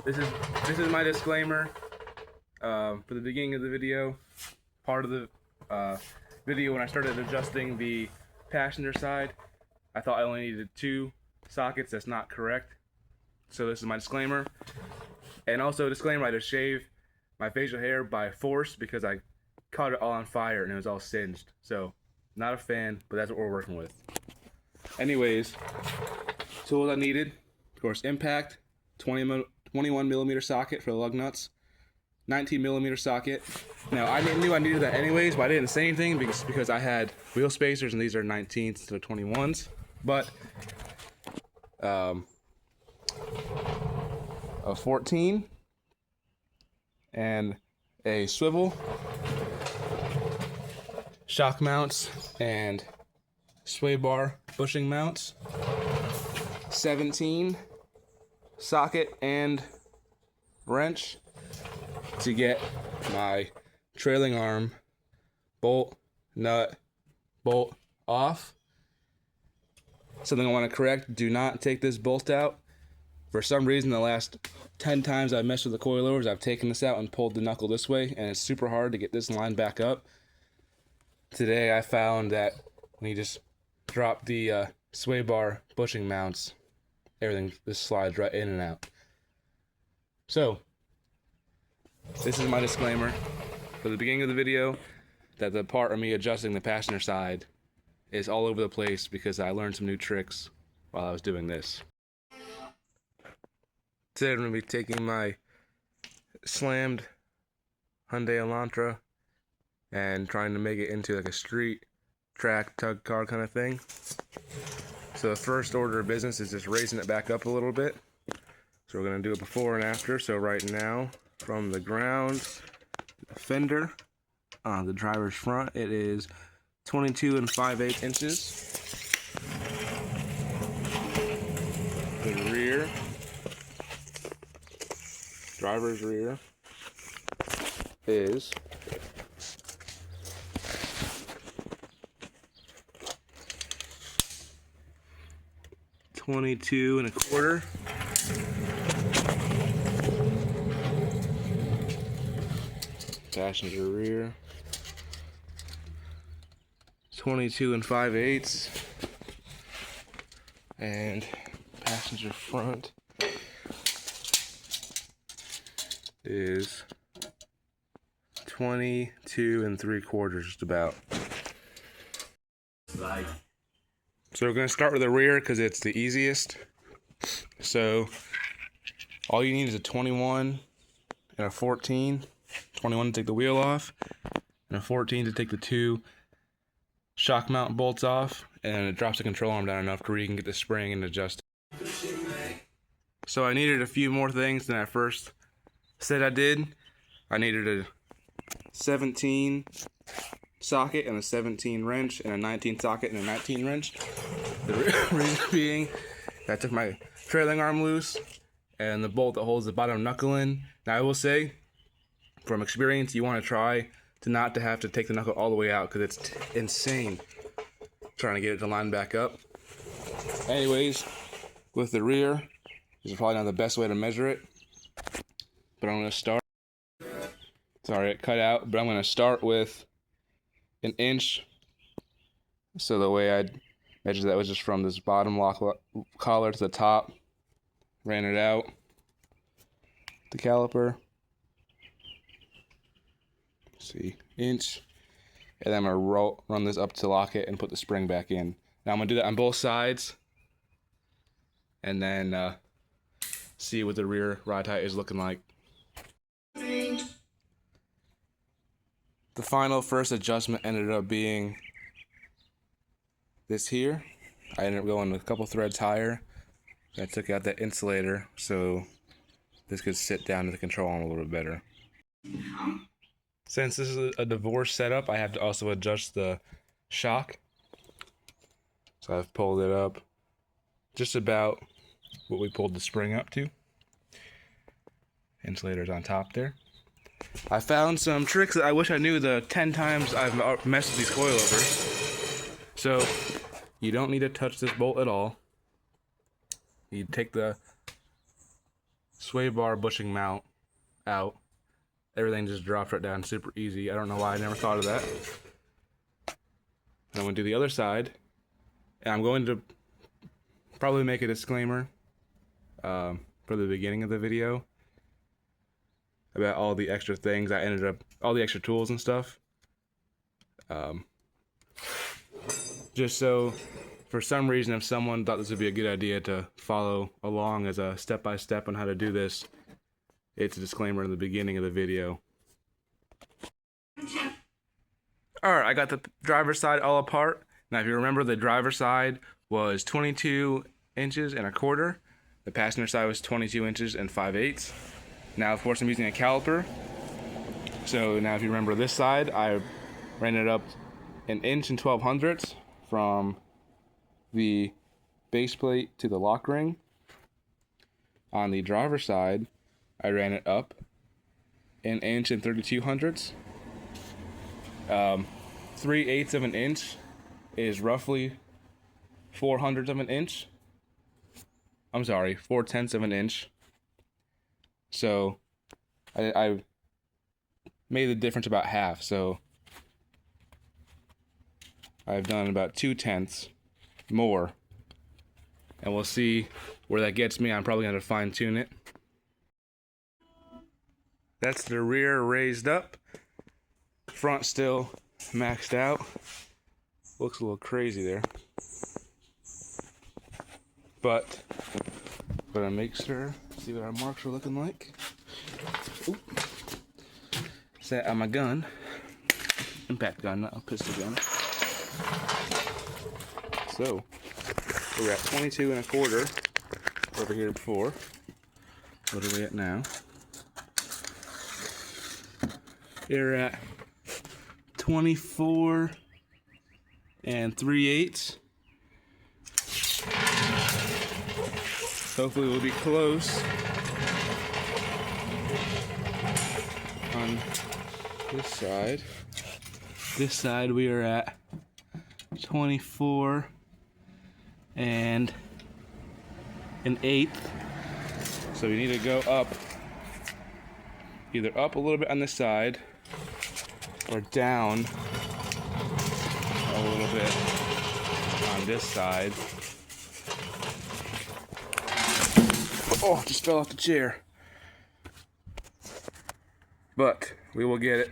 this is my disclaimer for the beginning of the video. Part of the video when I started adjusting the passenger side, I thought I only needed 2 sockets. That's not correct. So this is my disclaimer. And also a disclaimer, I just shaved my facial hair by force because I caught it all on fire and it was all singed. So not a fan, but that's what we're working with. Anyways, tools I needed, of course, impact, 21 millimeter socket for the lug nuts, 19 millimeter socket. Now I knew I needed that anyways, but I didn't say anything because I had wheel spacers and these are 19s instead of 21s. But a 14 and a swivel, shock mounts and sway bar bushing mounts, 17 socket and wrench to get my trailing arm bolt, nut, bolt off. Something I want to correct, do not take this bolt out. For some reason, the last 10 times I've messed with the coilovers, I've taken this out and pulled the knuckle this way, and it's super hard to get this line back up. Today I found that when you just drop the sway bar bushing mounts, everything just slides right in and out. So, this is my disclaimer for the beginning of the video, that the part of me adjusting the passenger side is all over the place because I learned some new tricks while I was doing this. Today I'm going to be taking my slammed Hyundai Elantra and trying to make it into like a street track tug car kind of thing. So the first order of business is just raising it back up a little bit. So we're going to do it before and after. So right now, from the ground, the fender on the driver's front, it is 22 5/8 inches. The rear, driver's rear, is 22 1/4. Passenger rear, 22 5/8, and passenger front is 22 3/4, just about. So we're going to start with the rear because it's the easiest. So all you need is a 21 and a 14. 21 to take the wheel off, and a 14 to take the 2 shock mount bolts off, and it drops the control arm down enough to where you can get the spring and adjust it. So I needed a few more things than I first said I did. I needed a 17 socket and a 17 wrench, and a 19 socket and a 19 wrench. The reason being, I took my trailing arm loose, and the bolt that holds the bottom knuckle in. Now I will say, from experience, you want to try to not to have to take the knuckle all the way out because it's insane trying to get it to line back up. Anyways, with the rear, this is probably not the best way to measure it, but I'm going to start. Sorry, it cut out, but I'm going to start with 1 inch. So the way I measured that was just from this bottom lock collar to the top, ran it out, the caliper. See, inch, and then I'm gonna run this up to lock it and put the spring back in. Now I'm gonna do that on both sides, and then see what the rear ride height is looking like. The final first adjustment ended up being this here. I ended up going a couple threads higher. I took out that insulator so this could sit down to the control arm a little bit better. Since this is a divorce setup, I have to also adjust the shock. So I've pulled it up just about what we pulled the spring up to. Insulator's on top there. I found some tricks that I wish I knew the 10 times I've messed with these coilovers. So you don't need to touch this bolt at all. You take the sway bar bushing mount out. Everything just dropped right down super easy. I don't know why I never thought of that. I'm going to do the other side. And I'm going to probably make a disclaimer for the beginning of the video about all the extra things I ended up, all the extra tools and stuff. Just so, for some reason, if someone thought this would be a good idea to follow along as a step-by-step on how to do this, it's a disclaimer in the beginning of the video. Alright, I got the driver's side all apart. Now if you remember, the driver's side was 22 inches and a quarter. The passenger side was 22 inches and 5/8. Now of course I'm using a caliper. So now if you remember this side, I ran it up 1 inch and 12/100 from the base plate to the lock ring. On the driver's side, I ran it up 1 inch and 32/100. 3/8 of an inch is roughly 4/100 of an inch. I'm sorry, 4/10 of an inch. So I made the difference about half. So I've done about 2/10 more, and we'll see where that gets me. I'm probably going to fine tune it. That's the rear raised up. Front still maxed out. Looks a little crazy there. But gonna make sure, see what our marks are looking like. Oop. Set on my gun. Impact gun, not a pistol gun. So we're at 22 and a quarter over here before. What are we at now? You're at 24 and 3/8. Hopefully we'll be close on this side. This side we are at 24 and 1/8. So we need to go up, either up a little bit on this side or down a little bit on this side. Oh, just fell off the chair. But we will get it.